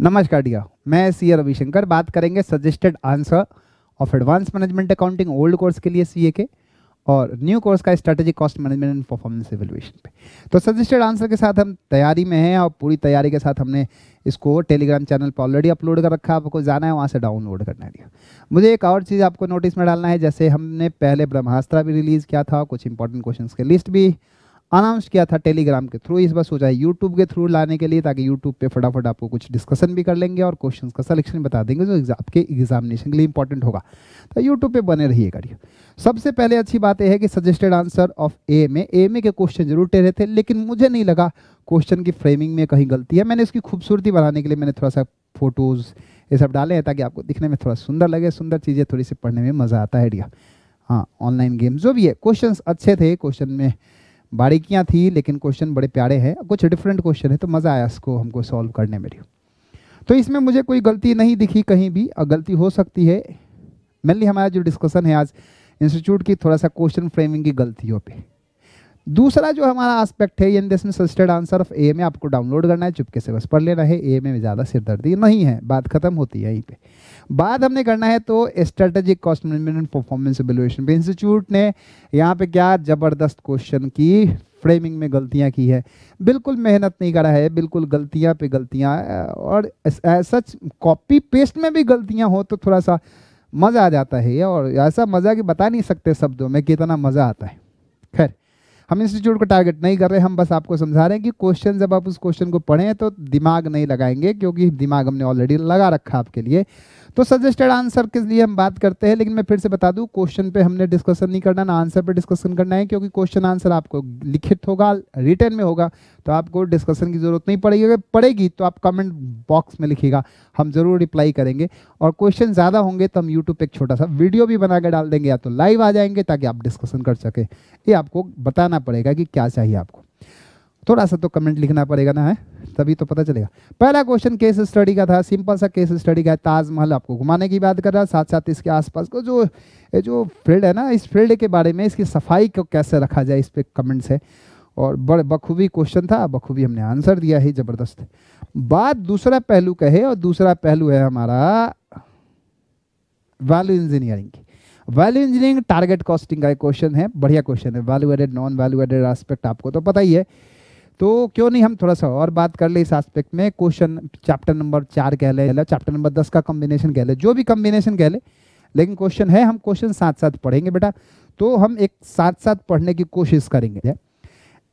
नमस्कार डियर, मैं सी रविशंकर बात करेंगे suggested answer of advance management accounting old course के लिए सीए के और न्यू कोर्स का strategic cost management and performance evaluation पे। तो सजेस्टेड आंसर के साथ हम तैयारी में हैं और पूरी तैयारी के साथ हमने इसको टेलीग्राम चैनल पर ऑलरेडी अपलोड कर रखा है। आपको जाना है वहाँ से डाउनलोड करना है। मुझे एक और चीज़ आपको नोटिस में डालना है, जैसे हमने पहले ब्रह्मास्त्र भी रिलीज़ किया था, कुछ इंपॉर्टेंट क्वेश्चन के लिस्ट भी अनाउंस किया था टेलीग्राम के थ्रू, इस बार सोचा है यूट्यूब के थ्रू लाने के लिए, ताकि यूट्यूब पे फटाफट आपको कुछ डिस्कशन भी कर लेंगे और क्वेश्चंस का सिलेक्शन बता देंगे जो आपके एग्जामिनेशन के लिए इंपॉर्टेंट होगा। तो यूट्यूब पे बने रहिएगा। सबसे पहले अच्छी बात यह है कि सजेस्टेड आंसर ऑफ ए के क्वेश्चन जरूर टेढ़े थे, लेकिन मुझे नहीं लगा क्वेश्चन की फ्रेमिंग में कहीं गलती है। मैंने इसकी खूबसूरती बढ़ाने के लिए मैंने थोड़ा सा फोटोज़ ये सब डाले हैं ताकि आपको दिखने में थोड़ा सुंदर लगे। सुंदर चीज़ें थोड़ी सी पढ़ने में मज़ा आता है। हाँ, ऑनलाइन गेम जो भी है, क्वेश्चन अच्छे थे, क्वेश्चन में बारीकियां थी, लेकिन क्वेश्चन बड़े प्यारे हैं, कुछ डिफरेंट क्वेश्चन है, तो मज़ा आया इसको हमको सॉल्व करने में। तो इसमें मुझे कोई गलती नहीं दिखी कहीं भी, और गलती हो सकती है मेनली हमारा जो डिस्कशन है आज इंस्टीट्यूट की थोड़ा सा क्वेश्चन फ्रेमिंग की गलतियों पे। दूसरा जो हमारा एस्पेक्ट है, यानी इसमें सजेस्टेड आंसर ऑफ ए में आपको डाउनलोड करना है, चुपके से बस पढ़ लेना है। ए में ज़्यादा सिरदर्दी नहीं है, बात खत्म होती है यहीं पे। बात हमने करना है तो strategic cost management and performance evaluation पे। इंस्टीट्यूट ने यहाँ पे क्या ज़बरदस्त क्वेश्चन की फ्रेमिंग में गलतियाँ की है, बिल्कुल मेहनत नहीं करा है, बिल्कुल गलतियाँ पे गलतियाँ, और सच कॉपी पेस्ट में भी गलतियाँ हो तो थोड़ा सा मज़ा आ जाता है, और ऐसा मज़ा कि बता नहीं सकते शब्दों में कितना मज़ा आता है। खैर, हम इंस्टीट्यूट को टारगेट नहीं कर रहे, हम बस आपको समझा रहे हैं कि क्वेश्चन जब आप उस क्वेश्चन को पढ़ें तो दिमाग नहीं लगाएंगे, क्योंकि दिमाग हमने ऑलरेडी लगा रखा आपके लिए। तो सजेस्टेड आंसर के लिए हम बात करते हैं, लेकिन मैं फिर से बता दूं, क्वेश्चन पे हमने डिस्कशन नहीं करना, ना आंसर पे डिस्कशन करना है, क्योंकि क्वेश्चन आंसर आपको लिखित होगा, रिटन में होगा, तो आपको डिस्कशन की जरूरत नहीं पड़ेगी। अगर पड़ेगी तो आप कमेंट बॉक्स में लिखिएगा, हम जरूर रिप्लाई करेंगे। और क्वेश्चन ज़्यादा होंगे तो हम यूट्यूब पे एक छोटा सा वीडियो भी बना के डाल देंगे, या तो लाइव आ जाएंगे ताकि आप डिस्कशन कर सके। ये आपको बताना पड़ेगा कि क्या चाहिए आपको, थोड़ा सा तो कमेंट लिखना पड़ेगा ना, है तभी तो पता चलेगा। पहला क्वेश्चन केस स्टडी का था, सिंपल सा केस स्टडी का है। ताजमहल आपको घुमाने की बात कर रहा है, साथ साथ इसके आसपास को जो फील्ड है ना, इस फील्ड के बारे में, इसकी सफाई को कैसे रखा जाए, इस पर कमेंट्स है। और बड़े बखूबी क्वेश्चन था, बखूबी हमने आंसर दिया है, ज़बरदस्त। बात दूसरा पहलू का है, और दूसरा पहलू है हमारा वैल्यू इंजीनियरिंग की। वैल्यू इंजीनियरिंग टारगेट कॉस्टिंग का एक क्वेश्चन है, बढ़िया क्वेश्चन है। Value added, non value added aspect आपको तो पता ही है, तो क्यों नहीं हम थोड़ा सा और बात कर ले इस एस्पेक्ट में। क्वेश्चन चैप्टर नंबर 4 कह ले, चैप्टर नंबर 10 का कॉम्बिनेशन कह ले, जो भी कॉम्बिनेशन कह ले, लेकिन क्वेश्चन है, हम क्वेश्चन साथ साथ पढ़ेंगे बेटा। तो हम एक साथ साथ पढ़ने की कोशिश करेंगे।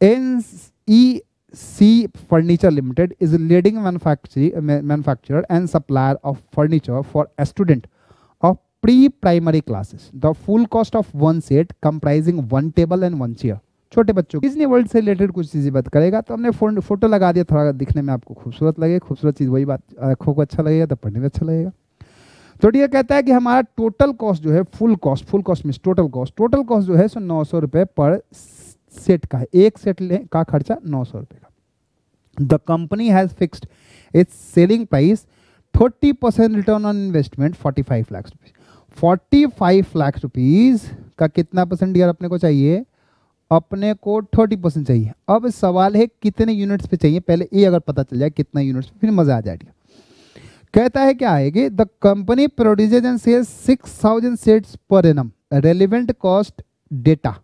NEC furniture limited is leading manufacturer and supplier of furniture for a student of pre primary classes. The full cost of one set comprising one table and one chair. छोटे बच्चों डिज्नी वर्ल्ड से related कुछ चीज़ें बात करेगा, तो हमने photo लगा दिया, थोड़ा दिखने में आपको खूबसूरत लगे। खूबसूरत चीज़ वही बात, आँखों को अच्छा लगेगा तो पढ़ने में अच्छा लगेगा। तो ये कहता है कि हमारा टोटल कॉस्ट जो है, फुल कॉस्ट में टोटल कॉस्ट जो है सो 900 रुपये पर सेट का है। एक सेट का खर्चा 900 रुपये का। The company has fixed it's selling price 30% return on investment 45 lakh rupees. 45 lakh rupees का कितना परसेंट यार अपने को चाहिए? अपने को 30% चाहिए। अब सवाल है कितने यूनिट्स पे चाहिए, पहले ये अगर पता चल जाए कितना यूनिट्स पे, फिर मजा आ जाएगा। कहता है क्या आएगी, the company produces and sells 6000 sets per annum. Relevant cost data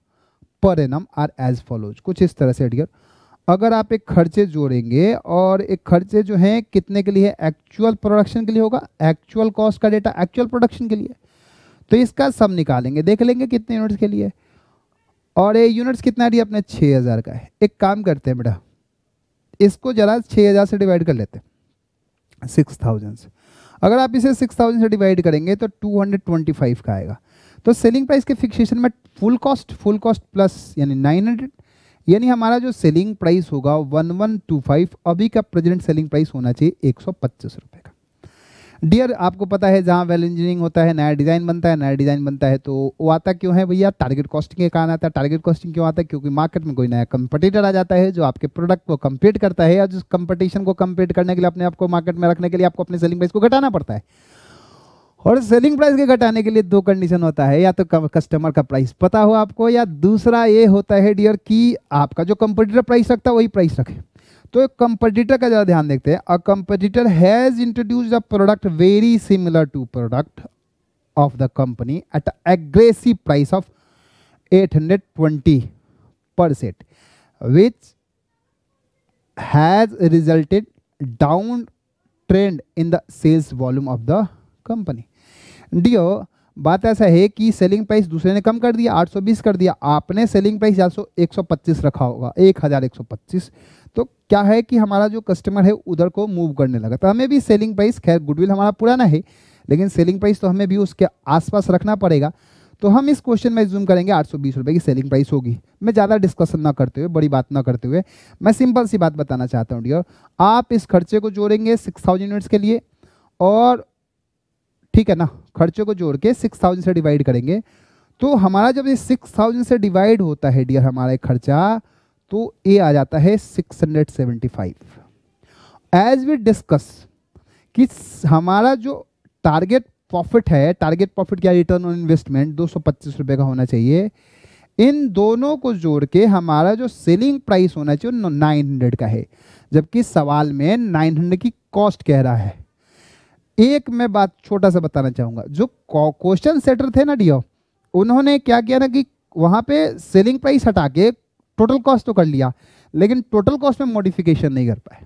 per annum are as follows. कुछ इस तरह से डियर, अगर आप एक खर्चे जोड़ेंगे, और एक खर्चे जो हैं कितने के लिए, एक्चुअल प्रोडक्शन के लिए होगा, एक्चुअल कॉस्ट का डेटा एक्चुअल प्रोडक्शन के लिए, तो इसका सब निकालेंगे, देख लेंगे कितने यूनिट्स के लिए। और ये यूनिट्स कितना दिया अपने, 6000 का है। एक काम करते हैं बेटा, इसको जरा 6000 से डिवाइड कर लेते हैं, 6000 से। अगर आप इसे 6000 से डिवाइड करेंगे तो 225 का आएगा। तो सेलिंग प्राइस के फिक्सेशन में फुल कॉस्ट प्लस यानी 900, यानी हमारा जो सेलिंग प्राइस होगा 1125। अभी का प्रेजेंट सेलिंग प्राइस होना चाहिए 125 रुपये का। डियर, आपको पता है जहाँ वैल्यू इंजीनियरिंग होता है, नया डिज़ाइन बनता है, तो वो आता क्यों है भैया? टारगेट कॉस्टिंग के कारण आता है। टारगेट कॉस्टिंग क्यों आता है? क्योंकि मार्केट में कोई नया कंपटीटर आ जाता है जो आपके प्रोडक्ट को कम्पीट करता है, या जिस कंपटीशन को कम्पीट करने के लिए अपने आपको मार्केट में रखने के लिए आपको अपने सेलिंग प्राइस को घटाना पड़ता है। और सेलिंग प्राइस के घटाने के लिए दो कंडीशन होता है, या तो कस्टमर का प्राइस पता हो आपको, या दूसरा ये होता है डियर कि आपका जो कंपटीटर प्राइस रखता है वही प्राइस रखे। तो कंपटीटर का ज़रा ध्यान देखते हैं। A competitor has introduced a product very similar to product of the company at an aggressive price of 820 per set, which has resulted down trend in the sales volume of the company. डियो बात ऐसा है कि selling price दूसरे ने कम कर दिया, 820 कर दिया, आपने सेलिंग प्राइस 125 रखा होगा, 1125। तो क्या है कि हमारा जो कस्टमर है उधर को मूव करने लगा, तो हमें भी सेलिंग प्राइस, खैर गुडविल हमारा पुराना है लेकिन सेलिंग प्राइस तो हमें भी उसके आसपास रखना पड़ेगा। तो हम इस क्वेश्चन में जूम करेंगे 820 रुपये की सेलिंग प्राइस होगी। मैं ज़्यादा डिस्कशन ना करते हुए, बड़ी बात ना करते हुए, मैं सिंपल सी बात बताना चाहता हूँ डियर। आप इस खर्चे को जोड़ेंगे 6000 यूनिट्स के लिए, और ठीक है ना, खर्चे को जोड़ के 6000 से डिवाइड करेंगे, तो हमारा जब ये 6000 से डिवाइड होता है डियर हमारा खर्चा, तो ये आ जाता है 675। एज वी डिस्कस कि हमारा जो टारगेट प्रॉफिट है, टारगेट प्रॉफिट क्या, रिटर्न ऑन इन्वेस्टमेंट 225 रुपये का होना चाहिए। इन दोनों को जोड़ के हमारा जो सेलिंग प्राइस होना चाहिए 900 का है, जबकि सवाल में 900 की कॉस्ट कह रहा है। एक मैं बात छोटा सा बताना चाहूँगा, जो क्वेश्चन सेटर थे ना डियो, उन्होंने क्या किया ना कि वहाँ पे सेलिंग प्राइस हटा के टोटल कॉस्ट तो कर लिया, लेकिन टोटल कॉस्ट में मॉडिफिकेशन नहीं कर पाए।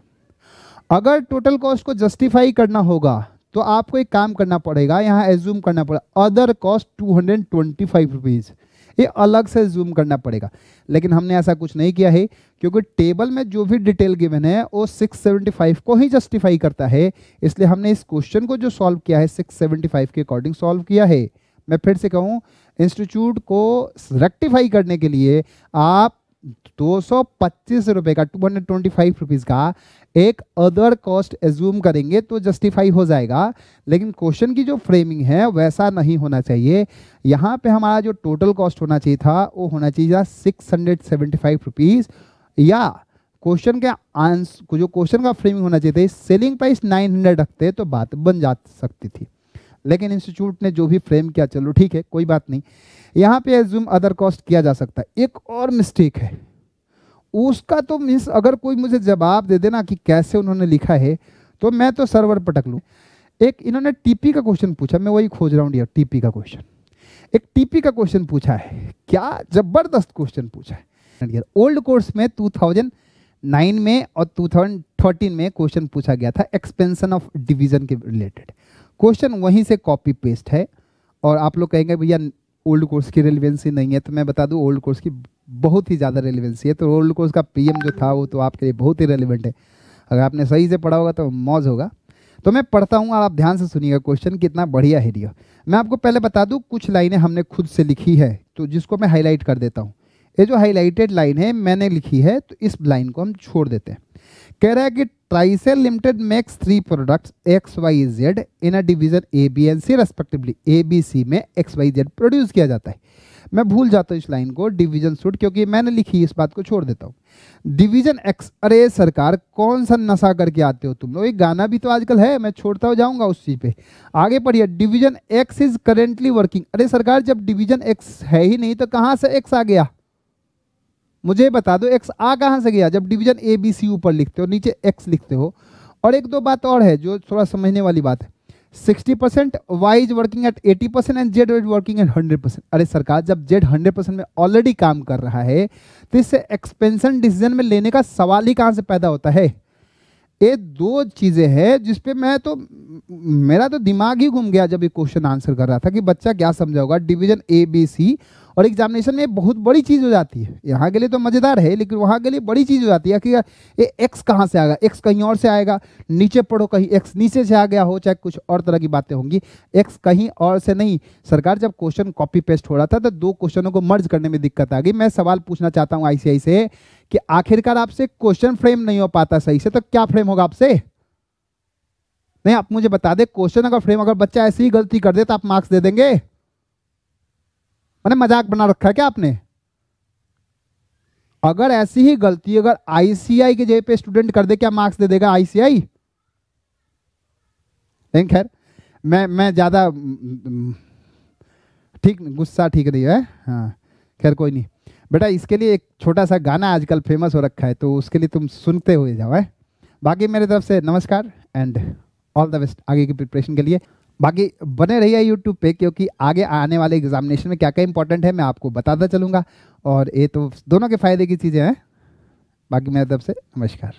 अगर टोटल कॉस्ट को जस्टिफाई करना होगा तो आपको एक काम करना पड़ेगा, यहाँ एज्यूम करना पड़ेगा अदर कॉस्ट 225 रुपीज़, ये अलग से जूम करना पड़ेगा। लेकिन हमने ऐसा कुछ नहीं किया है, क्योंकि टेबल में जो भी डिटेल गिवन है वो 675 को ही जस्टिफाई करता है, इसलिए हमने इस क्वेश्चन को जो सॉल्व किया है 675 के अकॉर्डिंग सॉल्व किया है। मैं फिर से कहूँ, इंस्टीट्यूट को रेक्टिफाई करने के लिए आप 225 रुपये का, 225 रुपीज़ का एक अदर कॉस्ट एज्यूम करेंगे तो जस्टिफाई हो जाएगा, लेकिन क्वेश्चन की जो फ्रेमिंग है वैसा नहीं होना चाहिए। यहाँ पे हमारा जो टोटल कॉस्ट होना चाहिए था वो होना चाहिए 675 रुपीज़, या क्वेश्चन के आंसर जो क्वेश्चन का फ्रेमिंग होना चाहिए था, सेलिंग प्राइस 900 रखते तो बात बन जा सकती थी, लेकिन इंस्टीट्यूट ने जो भी फ्रेम किया, चलो ठीक है कोई बात नहीं, यहाँ पे एज्यूम अदर कॉस्ट किया जा सकता है। एक और मिस्टेक है उसका, तो मीन्स अगर कोई मुझे जवाब दे देना कि कैसे उन्होंने लिखा है तो मैं तो सर्वर पटक लूँ। एक इन्होंने टीपी का क्वेश्चन पूछा, मैं वही खोज रहा हूँ यार, टीपी का क्वेश्चन, एक टीपी का क्वेश्चन पूछा है, क्या जबरदस्त क्वेश्चन पूछा है। ओल्ड कोर्स में 2009 में और 2013 में क्वेश्चन पूछा गया था एक्सपेंशन ऑफ डिवीजन के रिलेटेड, क्वेश्चन वहीं से कॉपी पेस्ट है। और आप लोग कहेंगे भैया ओल्ड कोर्स की रेलिवेंसी नहीं है, तो मैं बता दूं ओल्ड कोर्स की बहुत ही ज़्यादा रेलिवेंसी है। तो ओल्ड कोर्स का पीएम जो था वो तो आपके लिए बहुत ही रेलिवेंट है, अगर आपने सही से पढ़ा होगा तो मौज होगा। तो मैं पढ़ता हूँ और आप ध्यान से सुनिएगा, क्वेश्चन कितना बढ़िया है दिया। मैं आपको पहले बता दूँ, कुछ लाइनें हमने खुद से लिखी है तो जिसको मैं हाईलाइट कर देता हूँ। ये जो हाईलाइटेड लाइन है मैंने लिखी है, तो इस लाइन को हम छोड़ देते हैं। कह रहा है कि Trisel limited makes 3 products XYZ in a division AB and C respectively. ABC में XYZ प्रोड्यूस किया जाता है। मैं भूल जाता हूँ इस लाइन को, डिवीजन सूट, क्योंकि मैंने लिखी, इस बात को छोड़ देता हूँ। डिवीजन X, अरे सरकार कौन सा नशा करके आते हो तुम लोग, एक गाना भी तो आजकल है, मैं छोड़ता जाऊंगा उस चीज़ पे। आगे पढ़िए, division X is currently working. अरे सरकार जब डिवीजन X है ही नहीं तो कहाँ से X आ गया, मुझे बता दो X आ कहाँ से गया, जब डिवीजन ABC ऊपर लिखते हो नीचे X लिखते हो। और एक दो बात और है जो थोड़ा समझने वाली बात है, 60% Y is working at 80% and Z is working at 100%। अरे सरकार जब Z 100% में ऑलरेडी काम कर रहा है तो इससे एक्सपेंशन डिसीजन में लेने का सवाल ही कहाँ से पैदा होता है। ये दो चीज़ें हैं जिसपे मेरा तो दिमाग ही घूम गया जब ये क्वेश्चन आंसर कर रहा था कि बच्चा क्या समझा होगा डिवीजन ABC, और एग्जामिनेशन में बहुत बड़ी चीज़ हो जाती है। यहाँ के लिए तो मज़ेदार है लेकिन वहाँ के लिए बड़ी चीज़ हो जाती है कि ये X कहाँ से आएगा, X कहीं और से आएगा, नीचे पढ़ो कहीं X नीचे से आ गया हो, चाहे कुछ और तरह की बातें होंगी, X कहीं और से नहीं। सरकार जब क्वेश्चन कॉपी पेस्ट हो रहा था तो दो क्वेश्चनों को मर्ज करने में दिक्कत आ गई। मैं सवाल पूछना चाहता हूँ ICI से कि आखिरकार आपसे क्वेश्चन फ्रेम नहीं हो पाता सही से, तो क्या फ्रेम होगा आपसे? नहीं, आप मुझे बता दे, क्वेश्चन अगर फ्रेम, अगर बच्चा ऐसी ही गलती कर दे तो आप मार्क्स दे देंगे? मैंने मजाक बना रखा है क्या आपने? अगर ऐसी ही गलती अगर ICI के जगह पे स्टूडेंट कर दे, क्या मार्क्स दे देगा ICI? लेकिन खैर मैं ज्यादा ठीक, गुस्सा ठीक नहीं है, हाँ खैर कोई नहीं। बेटा इसके लिए एक छोटा सा गाना आजकल फेमस हो रखा है, तो उसके लिए तुम सुनते हुए जाओ है। बाकी मेरी तरफ से नमस्कार एंड ऑल द बेस्ट आगे की प्रिपरेशन के लिए। बाकी बने रहिए यूट्यूब पे, क्योंकि आगे आने वाले एग्जामिनेशन में क्या क्या इंपॉर्टेंट है मैं आपको बताता चलूँगा, और ये तो दोनों के फायदे की चीज़ें हैं। बाकी मेरी तरफ से नमस्कार।